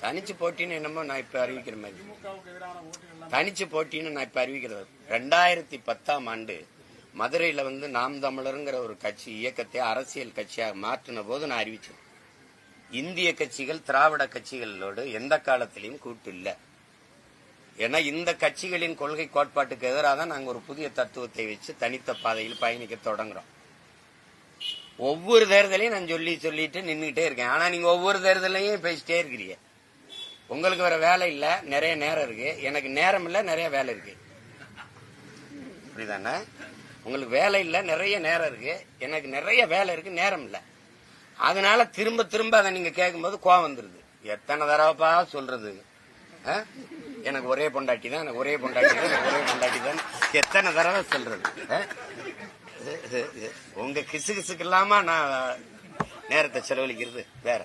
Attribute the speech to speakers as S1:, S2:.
S1: தனிச்சு போட்டின்னு என்னமோ நான் இப்ப அறிவிக்கிற மாதிரி தனிச்சு போட்டின்னு நான் இப்ப அறிவிக்கிறது 2010 மதுரையில நாம் தமிழருங்கிற ஒரு கட்சி இயக்கத்தை அரசியல் கட்சியாக மாற்றின போது நான் அறிவிச்சேன். இந்திய கட்சிகள் திராவிட கட்சிகளோடு எந்த காலத்திலையும் கூட்டு இல்லை. ஏன்னா இந்த கட்சிகளின் கொள்கை கோட்பாட்டுக்கு எதிராக தான் நாங்க ஒரு புதிய தத்துவத்தை வச்சு தனித்த பாதையில் பயணிக்க தொடங்குறோம். ஒவ்வொரு தேர்தலையும் நான் சொல்லிட்டு நின்றுகிட்டே இருக்கேன். ஆனா நீங்க ஒவ்வொரு தேர்தலையும் பேசிட்டே இருக்கிறீங்க. உங்களுக்கு வேற வேலை இல்ல, நிறைய நேரம் இருக்கு. எனக்கு நேரம் இல்ல, நிறைய வேலை இருக்கு. புரியுதானே? உங்களுக்கு வேலை இல்ல, நிறைய நேரம் இருக்கு. எனக்கு நிறைய வேலை இருக்கு, நேரம் இல்ல. அதனால திரும்ப திரும்ப அதை நீங்க கேட்கும்போது கோவம் வந்துருது. எத்தனை தடவைப்பா சொல்றது? எனக்கு ஒரே பொண்டாட்டி தான், எனக்கு ஒரே பொண்டாட்டி தான், எனக்கு ஒரே பொண்டாட்டி தான், எத்தனை தடவை சொல்றது? உங்க கிசுகிசுக்கு இல்லாம நான் நேரத்தை செலவழிக்கிறது வேற.